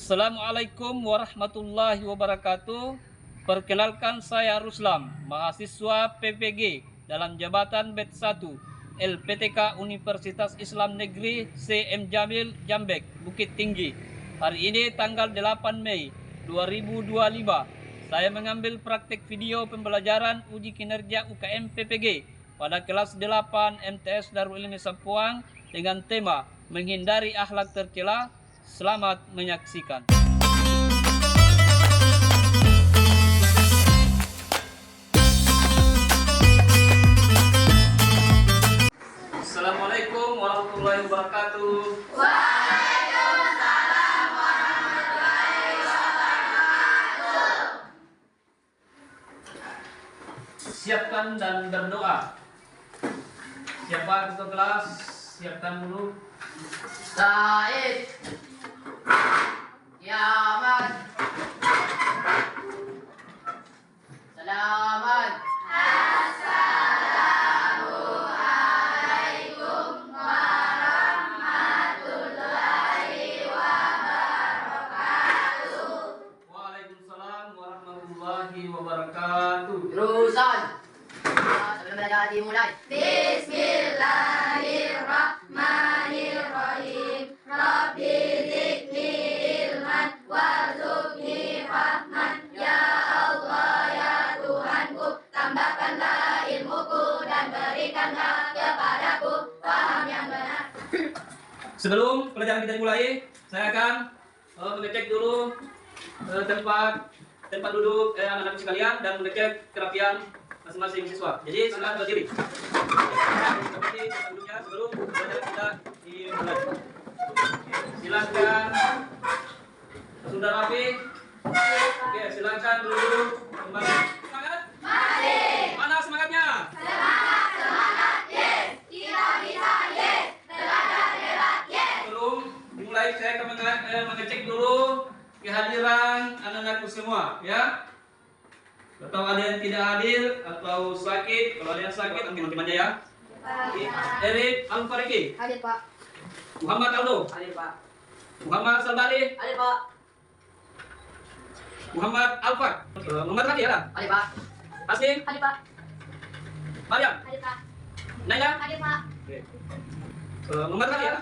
Assalamualaikum warahmatullahi wabarakatuh. Perkenalkan, saya Ruslam, mahasiswa PPG dalam jabatan Bet 1 LPTK Universitas Islam Negeri CM Jamil Jambek, Bukit Tinggi. Hari ini tanggal 8 Mei 2025. Saya mengambil praktek video pembelajaran uji kinerja UKM PPG pada kelas 8 MTS Darul Ilmi Sampuang dengan tema menghindari akhlak tercela. Selamat menyaksikan. Assalamualaikum warahmatullahi wabarakatuh. Waalaikumsalam warahmatullahi wabarakatuh. Siapkan dan berdoa. Siapa ketua kelas? Siapkan dulu. Said, Yaman, Salaman. Assalamualaikum warahmatullahi wabarakatuh. Waalaikumsalam warahmatullahi wabarakatuh. Terusan. Sebelum belajar dimulai. Bismillahirrahmanirrahim. Rabbi zidni ilman warzuqni fahman. Ya Allah, ya Tuhanku, tambahkanlah ilmuku dan berikanlah kepadaku paham yang benar. Sebelum pelajaran kita dimulai, saya akan mengecek dulu tempat duduk anak-anak sekalian dan mengecek kerapian masing-masing siswa. Jadi silakan berdiri. Seperti tempat duduknya sebelum pelajaran kita dimulai. Silakan sudah rapi. Oke, silakan duduk kembali. Semangat? Mari. Mana semangatnya? Semangat, semangat, yes. Kita bisa, yes. Belajar hebat, yes. Sebelum dimulai, saya akan mengecek dulu kehadiran anak-anakku semua, ya. Atau ada yang tidak hadir atau sakit. Kalau ada yang sakit, tim aja ya. Erik Al-Fariki, Hadir, Pak. Muhammad Aldo, Hadir, Pak. Muhammad Salbari, Hadir, Pak. Muhammad Alfat, Muhammad Hadi ya. Hadir, Pak. Hasim, Hadir, Pak. Mariam, Hadir, Pak. Naila, Hadir, Pak. Muhammad Hadi ya.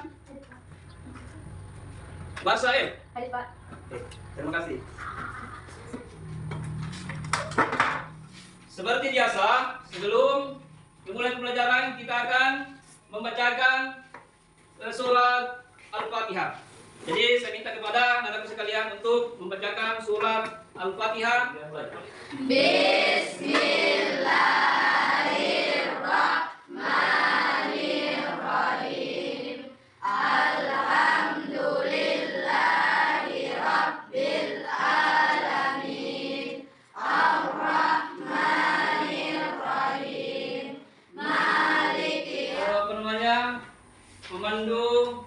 Basael. Hadir, Pak. Terima kasih. Seperti biasa, sebelum memulai pembelajaran kita akan membacakan surat Al-Fatihah. Jadi saya minta kepada anak-anak sekalian untuk membacakan surat Al-Fatihah. Bismillahirrahmanirrahim. Alhamdulillahi rabbil alamin. Ar-Rahmanir-Rahim. Maliki. Apa namanya? Pemandu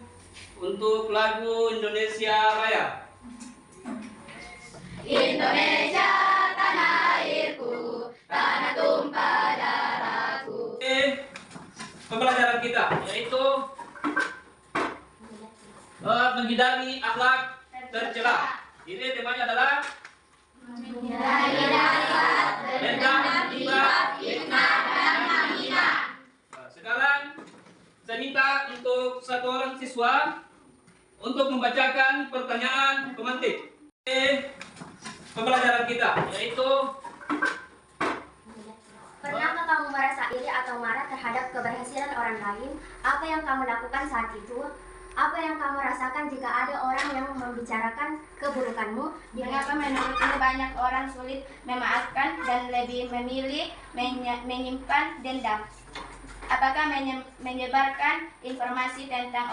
untuk lagu Indonesia Raya. Indonesia tanah airku, tanah tumpah darahku. Pembelajaran kita yaitu menghindari akhlak tercela. Ini temanya adalah dendam, ghibah, fitnah, dan namimah. Sekarang saya minta untuk satu orang siswa untuk membacakan pertanyaan pemantik. Pembelajaran kita yaitu Pernahkah kamu merasa iri atau marah terhadap keberhasilan orang lain? Apa yang kamu lakukan saat itu? Apa yang kamu rasakan jika ada orang yang membicarakan keburukanmu? Mengapa menurutmu banyak orang sulit memaafkan dan lebih memilih menyimpan dendam? Apakah menyebarkan informasi tentang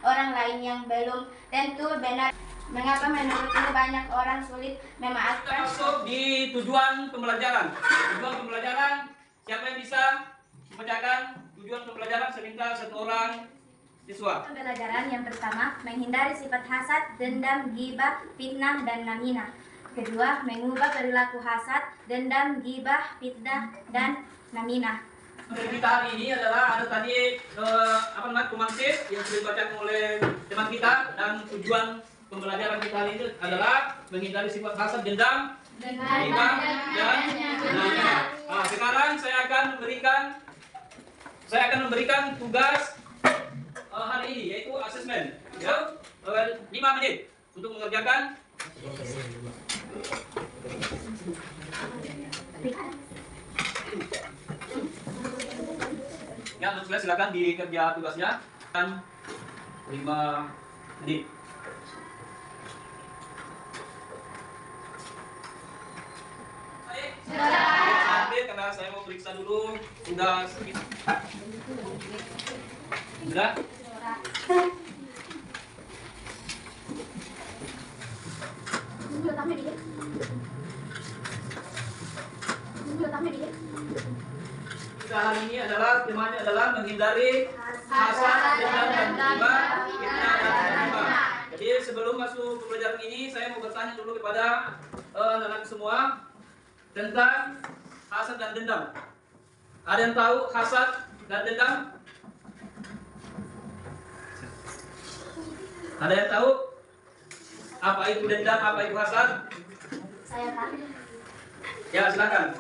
orang lain yang belum tentu benar? Mengapa menurutmu banyak orang sulit kita memaafkan? masuk di tujuan pembelajaran. Tujuan pembelajaran, siapa yang bisa membacakan tujuan pembelajaran? Saya minta satu orang siswa. Pembelajaran yang pertama, menghindari sifat hasad, dendam, ghibah, fitnah, dan namimah. Kedua, mengubah perilaku hasad, dendam, ghibah, fitnah, dan namimah. Kita hari ini adalah ada tadi pemantik yang sudah dibacakan oleh teman kita dan tujuan pembelajaran kita hari ini adalah menghindari sifat hasad, dendam, riba, dan namimah. Nah, sekarang saya akan memberikan tugas hari ini, yaitu asesmen, ya, 5 menit untuk mengerjakan. Ya, untuk silakan dikerja tugasnya dan 5 menit. Sambil karena saya mau periksa dulu sudah sudah. Kita hari ini temanya adalah menghindari hasad, dendam, dan riba, fitnah, dan namimah. Jadi sebelum masuk ke pelajaran ini, saya mau bertanya dulu kepada anak-anak semua tentang hasad dan dendam. Ada yang tahu hasad dan dendam? Ada yang tahu apa itu dendam, apa itu hasad? Saya Pak. Ya, silakan.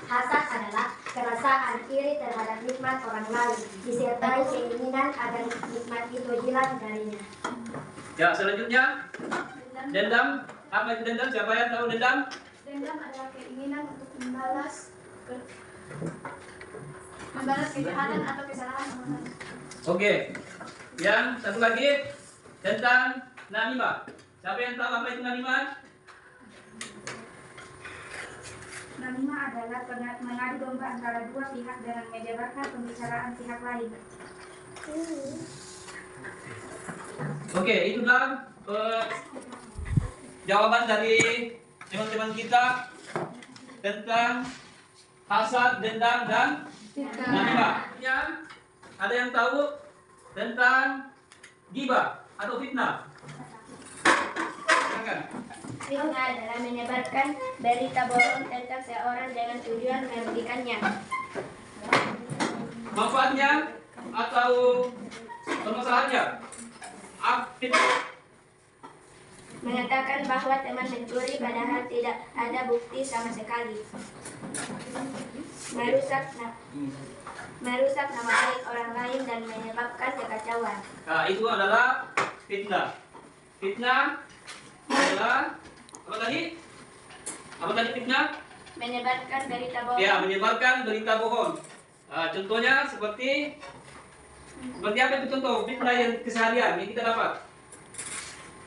Hasad adalah perasaan iri terhadap nikmat orang lain, disertai keinginan agar nikmat itu hilang darinya. Ya, selanjutnya dendam. Apa itu dendam? Siapa yang tahu dendam? Dendam adalah keinginan untuk membalas kejahatan atau kesalahan orang lain. Oke. Yang satu lagi tentang namimah. Siapa yang tahu apa itu namimah? Namimah adalah mengadu domba antara dua pihak dengan menyebarkan pembicaraan pihak lain. Oke, itulah jawaban dari teman-teman kita tentang hasad, dendam, dan namimah. Ya, ada yang tahu tentang ghibah atau fitnah? Silakan. Fitnah adalah menyebarkan berita bohong tentang seorang dengan tujuan merugikannya. Manfaatnya atau permasalahannya? Fitnah. Mengatakan bahwa teman mencuri padahal tidak ada bukti sama sekali. Merusak nama baik orang lain dan menyebabkan kekacauan. Nah, itu adalah fitnah. Fitnah adalah apa tadi? Apa tadi fitnah? Menyebarkan berita bohong. Ya, menyebarkan berita bohong. Contohnya seperti apa itu contoh fitnah yang keseharian yang kita dapat?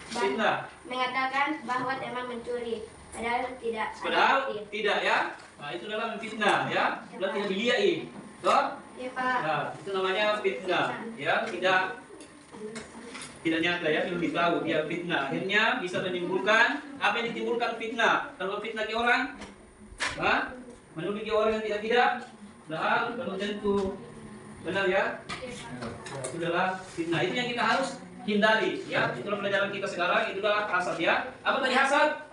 Fitnah. Mengatakan bahwa teman mencuri padahal tidak ada Padahal bukti. tidak, ya. Nah, itu adalah fitnah, ya. Berarti tidak diliai. Toh? Ya, Pak. Nah, itu namanya fitnah, ya. Tidak nyata, ya, belum ditahu dia fitnah. Akhirnya bisa menimbulkan apa yang ditimbulkan fitnah. Kalau fitnah ke orang, menuduh ke orang yang tidak, padahal belum tentu benar, ya. Itu adalah fitnah. Itu yang kita harus hindari, ya. Itulah pelajaran kita sekarang. Itulah hasad, ya. Apa tadi hasad?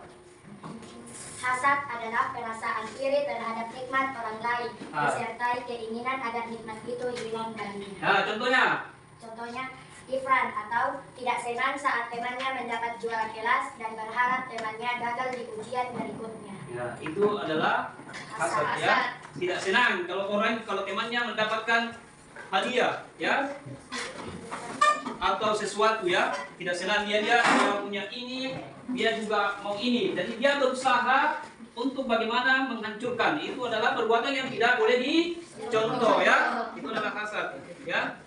Hasad adalah perasaan iri terhadap nikmat orang lain, disertai keinginan agar nikmat itu hilang darinya. Nah, contohnya. Contohnya, ifran atau tidak senang saat temannya mendapat juara kelas dan berharap temannya gagal di ujian berikutnya. Ya, itu adalah hasad, ya. Tidak senang kalau temannya mendapatkan hadiah, ya. Atau sesuatu, ya. Tidak senang dia punya ini, dia juga mau ini. Jadi dia berusaha untuk bagaimana menghancurkan. Itu adalah perbuatan yang tidak boleh dicontoh, ya. Itu adalah hasad, ya.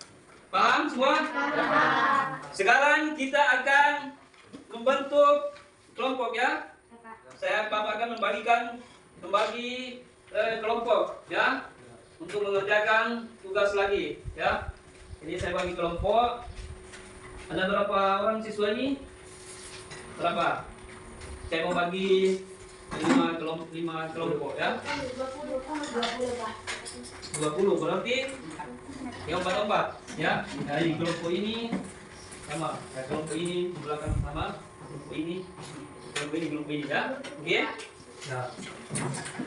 Paham semua? Sekarang kita akan membentuk kelompok, ya. Bapak akan membagi kelompok, ya, untuk mengerjakan tugas lagi, ya. Jadi saya bagi kelompok. Ada berapa orang siswa ini? Berapa? Saya mau bagi 5 kelompok, ya. 20 berarti yang 4, ya. Dari kelompok ini sama, kelompok ini di belakang sama, kelompok ini, ya. Oke? Nah,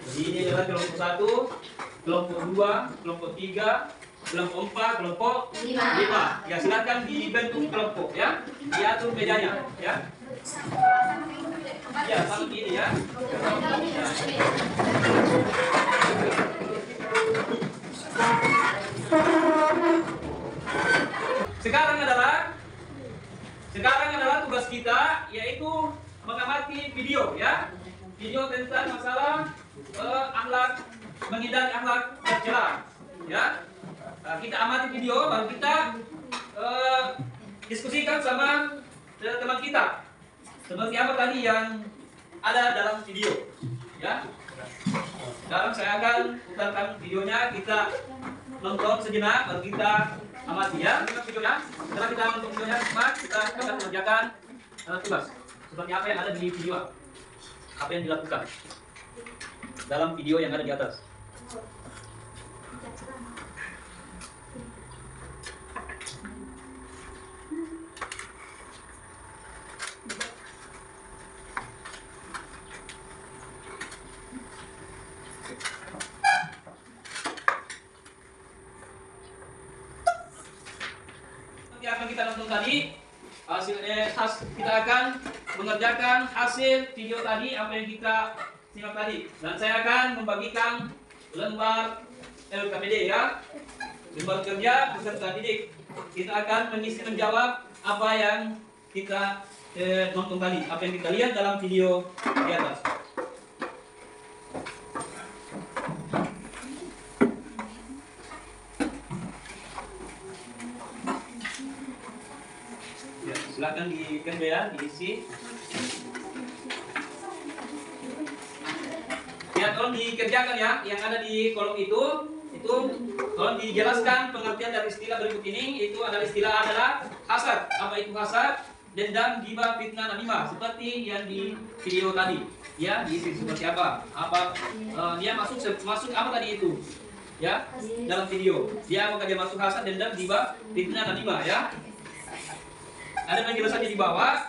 jadi ini adalah kelompok 1, kelompok 2, kelompok 3, kelompok 4, kelompok 5. Ya, silakan dibentuk kelompok, ya. Diatur mejanya, ya. Ya, sama ini ya. Sekarang adalah tugas kita yaitu mengamati video ya. Video tentang masalah akhlak, menghindari akhlak tercela ya. Kita amati video lalu kita diskusikan sama teman kita. Seperti apa tadi yang ada dalam video ya. Sekarang saya akan putarkan videonya, kita nonton sejenak baru kita amati ya. Kita videonya. Setelah kita nonton videonya kita akan mengerjakan tugas. Seperti apa yang ada di video. Apa yang dilakukan dalam video yang ada di atas. Apa kita nonton tadi, kita akan mengerjakan hasil video tadi apa yang kita simak tadi, dan saya akan membagikan lembar LKPD ya, lembar kerja peserta didik. Kita akan mengisi menjawab apa yang kita nonton tadi, apa yang kita lihat dalam video di atas. Silakan diisi. Ya, tolong dikerjakan ya. Yang ada di kolom itu tolong dijelaskan pengertian dari istilah berikut ini. Itu adalah hasad. Apa itu hasad? Dendam, ghibah, fitnah, namimah. Seperti yang di video tadi. Ya, diisi seperti apa? Dia masuk apa tadi itu? Ya, dalam video. Apakah dia masuk hasad, dendam, ghibah, fitnah, namimah ya? Ada penjelasannya di bawah.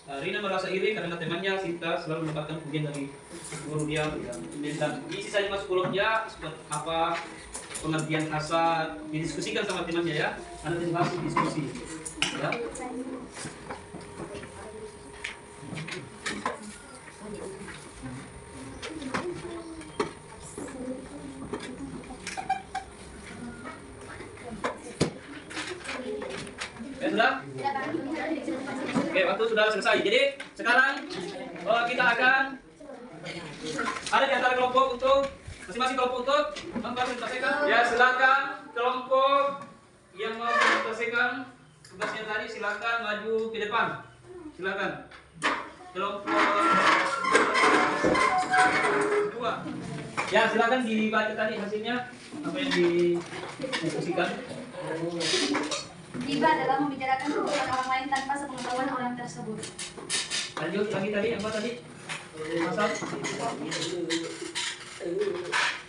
Rina merasa iri karena temannya Sinta selalu mendapatkan pujian dari guru dia. Dan diisi saja masuk kolomnya apa pengertian hasad, didiskusikan sama temannya ya. Ada masuk diskusi. Ya. Sudah? Oke, waktu sudah selesai. Jadi sekarang kita akan ada di antara kelompok untuk masing-masing kelompok untuk mempresentasikan. Ya, silakan kelompok yang mau mempresentasikan tugasnya tadi silakan maju ke depan. Silakan. Kelompok 2. Ya, silakan dibaca tadi hasilnya apa yang didiskusikan. Ghibah adalah membicarakan keburukan orang lain tanpa sepengetahuan orang tersebut. Lanjut lagi tadi apa tadi? Hasad.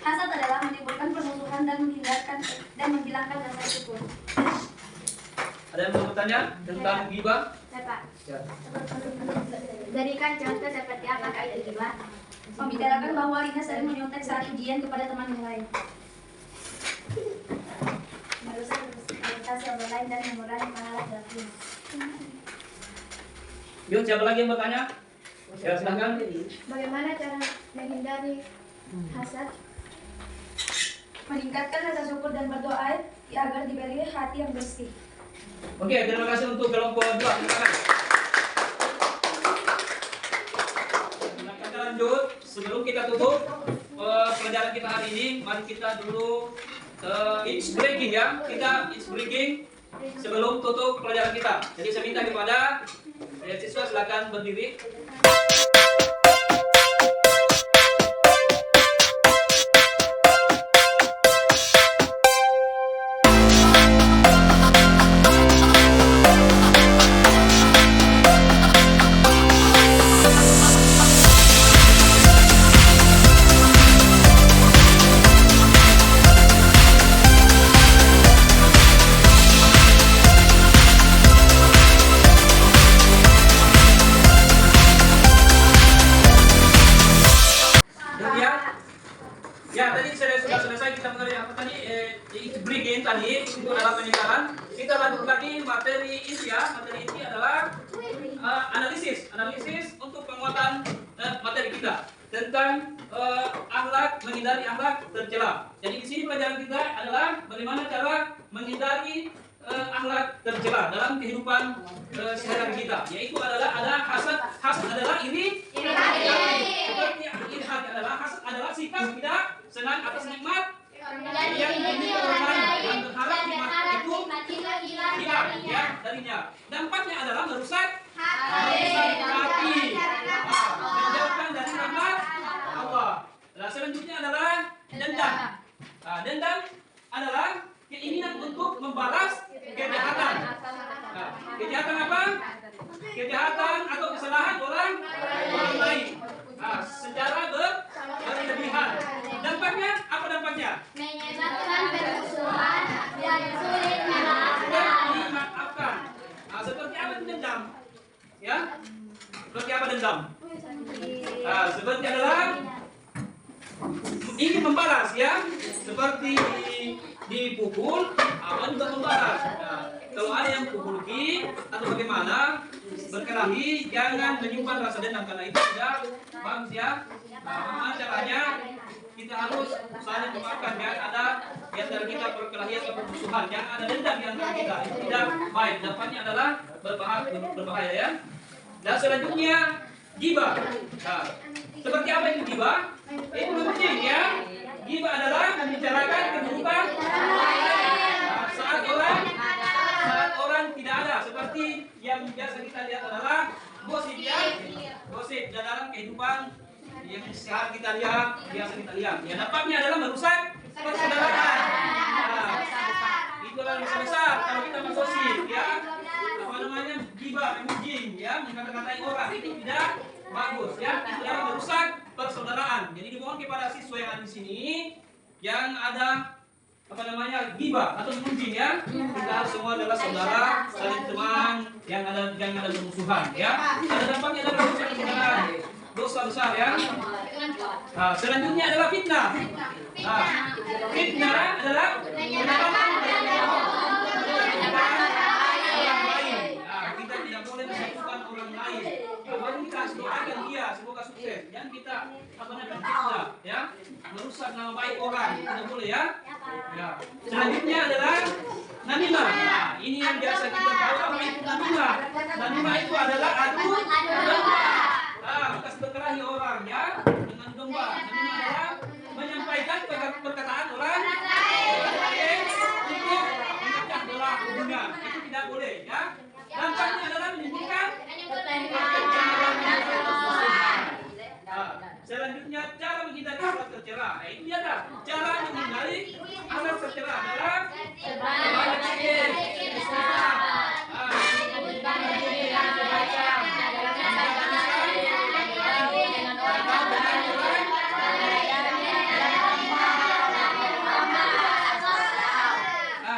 Hasad adalah menimbulkan permusuhan dan menghilangkan rasa syukur. Ada yang mau bertanya tentang ghibah? Pak. Ya. Berikan contoh seperti apa itu ghibah? Membicarakan bahwa Rina sering menyontek saat ujian kepada teman yang lain. Merusak reputasi orang lain dan mengurangi pahala dalam. Yuk, siapa lagi yang bertanya? Ya, silakan. Bagaimana cara menghindari hasad? Meningkatkan rasa syukur dan berdoa agar diberi hati yang bersih. Oke, terima kasih untuk kelompok 2. Silakan. Kita lanjut. Sebelum kita tutup pelajaran kita hari ini, mari kita dulu it's breaking ya. Kita it's breaking sebelum tutup pelajaran kita. Jadi saya minta kepada siswa silakan berdiri. Ya, tadi sudah selesai kita mengenai apa tadi? It's breaking tadi itu adalah peningkatan. Kita lanjut lagi materi inti ya. Materi inti adalah analisis untuk penguatan materi kita tentang akhlak, menghindari akhlak tercela. Jadi di sini pelajaran kita adalah bagaimana cara menghindari akhlak tercela dalam kehidupan sehari-hari kita. Yaitu adalah ada hasad adalah iri hati. Seperti iri hati adalah hasad adalah sikap tidak senang atas nikmat yang dimiliki orang lain dan berharap nikmat itu hilang ya darinya. Dampaknya adalah merusak hati, menjauhkan dari rahmat Allah. Nah, selanjutnya adalah dendam. Dendam adalah keinginan untuk membalas kejahatan. Kejahatan apa? Kejahatan atau kesalahan orang lain. Secara berlebihan. Dampaknya apa dampaknya? Menyebabkan permusuhan dan sulit dimaafkan. Seperti apa itu dendam? Ya? Seperti apa dendam? Seperti adalah ingin membalas ya, seperti dipukul, apa juga membalas. Kalau ada yang pukul atau bagaimana berkelahi, jangan menyimpan rasa dendam karena itu tidak bagus ya. Bagaimana caranya? Kita harus saling memaafkan, jangan ada di antara kita perkelahian atau permusuhan, jangan ada dendam di antara kita, itu tidak baik. Dampaknya adalah berbahaya ya. Dan selanjutnya ghibah. Seperti apa itu ghibah? Itu penting ya. Ghibah adalah membicarakan keburukan saat orang tidak ada, seperti yang biasa kita lihat adalah gosip ya. Gosip dalam kehidupan yang sekarang kita lihat, biasa kita lihat. Ya, dampaknya adalah merusak persaudaraan. Itu adalah dosa besar kalau kita menggosip ya. Apa namanya? Ghibah, memujing ya, mengata-katai orang, itu tidak bagus ya. Itu adalah merusak persaudaraan. Jadi dimohon kepada siswa yang ada di sini yang ada apa namanya? Ghibah atau memujing ya. Kita harus semua adalah saudara, saling teman, yang ada bermusuhan ya. Ada dampaknya adalah merusak persaudaraan. Dosa besar ya. Selanjutnya adalah fitnah. Fitnah adalah menyebabkan orang lain. Kita tidak boleh menyebabkan orang lain. Kalau kita doakan dia semoga sukses. Jangan kita fitnah ya, merusak nama baik orang. Tidak boleh ya. Selanjutnya adalah namimah. Ini yang biasa kita tahu apa itu namimah. Namimah itu adalah adu domba. Bekas berkelahi orang ya dengan domba. Namimah adalah menyampaikan perkataan orang lain untuk memecah belah hubungan. Itu tidak boleh ya. Dampaknya adalah menimbulkan selanjutnya cara menghindari akhlak tercela. Itu dia dah. Cara menghindari akhlak tercela adalah banyak zikir,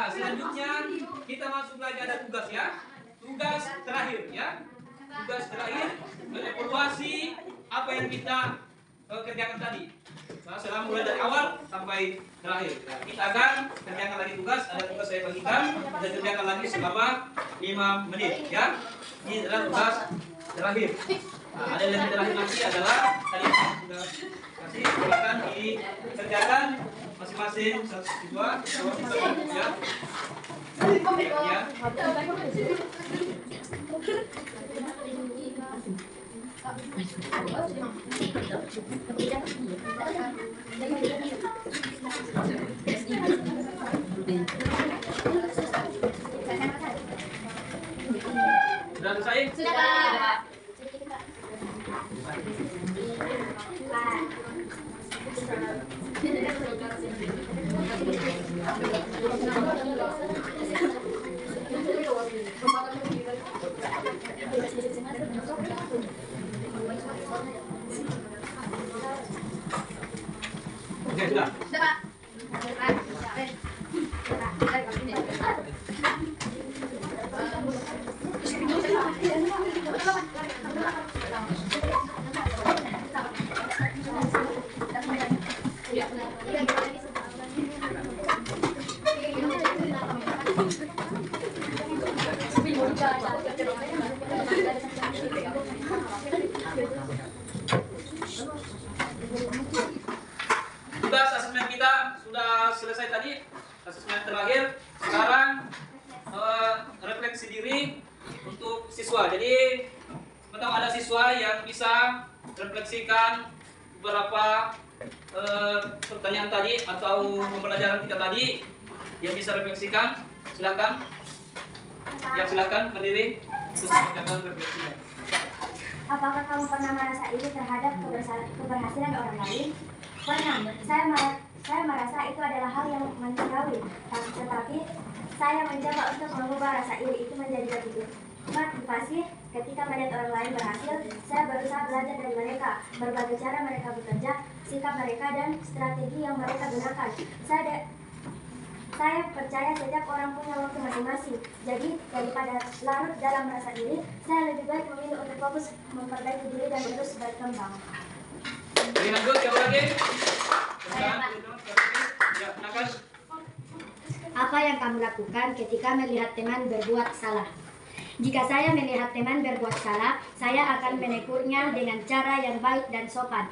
selanjutnya kita masuk lagi ada tugas ya. Tugas terakhir ya. Tugas terakhir mengevaluasi apa yang kita kerjakan tadi. Selama mulai dari awal sampai terakhir. Kita akan kerjakan lagi tugas. Ada tugas saya bagikan. Kita kerjakan lagi selama 5 menit ya. Ini adalah tugas terakhir. Ada yang lebih terakhir nanti adalah tadi sudah kasih silakan dikerjakan masing-masing satu siswa ya. Ya. Sudah selesai? Sudah. Oke, sudah. merefleksikan beberapa pertanyaan tadi atau pembelajaran kita tadi. Yang bisa refleksikan, silakan. Yang silakan berdiri terus mengerjakan refleksinya. Apakah kamu pernah merasa iri terhadap keberhasilan orang lain? Pernah. Saya merasa itu adalah hal yang manusiawi, tetapi saya mencoba untuk mengubah rasa iri itu menjadi motivasi. Ketika melihat orang lain berhasil, saya berusaha belajar dari mereka, berbagai cara mereka bekerja, sikap mereka, dan strategi yang mereka gunakan. Saya percaya setiap orang punya waktu masing-masing. Jadi, daripada larut dalam rasa iri, saya lebih baik memilih untuk fokus memperbaiki diri dan terus berkembang. Lebih lanjut, siapa lagi? Ya, silakan. Apa yang kamu lakukan ketika melihat teman berbuat salah? Jika saya melihat teman berbuat salah, saya akan menegurnya dengan cara yang baik dan sopan.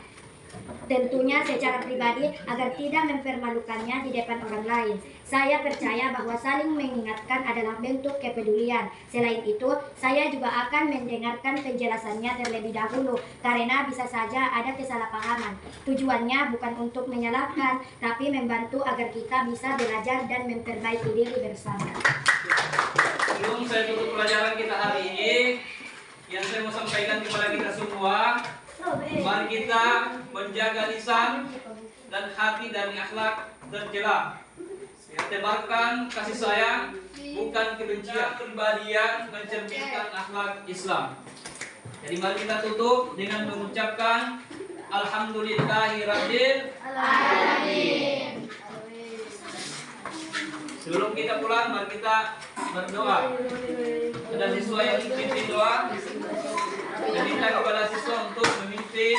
Tentunya secara pribadi agar tidak mempermalukannya di depan orang lain. Saya percaya bahwa saling mengingatkan adalah bentuk kepedulian. Selain itu, saya juga akan mendengarkan penjelasannya terlebih dahulu karena bisa saja ada kesalahpahaman. Tujuannya bukan untuk menyalahkan, tapi membantu agar kita bisa belajar dan memperbaiki diri bersama. Sebelum saya tutup pelajaran kita hari ini, yang saya mau sampaikan kepada kita semua, mari kita menjaga lisan dan hati dari akhlak tercela. Tebarkan kasih sayang, bukan kebencian. Kepribadian mencerminkan akhlak Islam. Jadi mari kita tutup dengan mengucapkan Alhamdulillahirabbil alamin. Sebelum kita pulang, mari kita berdoa. Ada siswa yang memimpin doa. Meminta kepada siswa untuk memimpin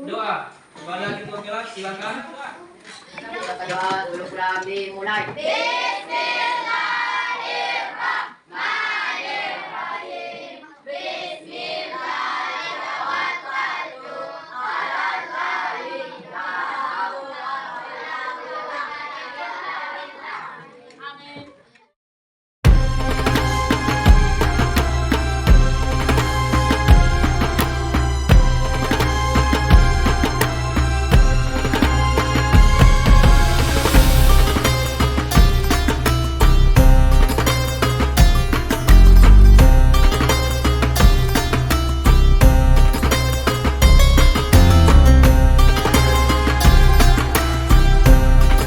doa. Kepada ketua kelas silakan. Kita berdoa sebelum kami mulai.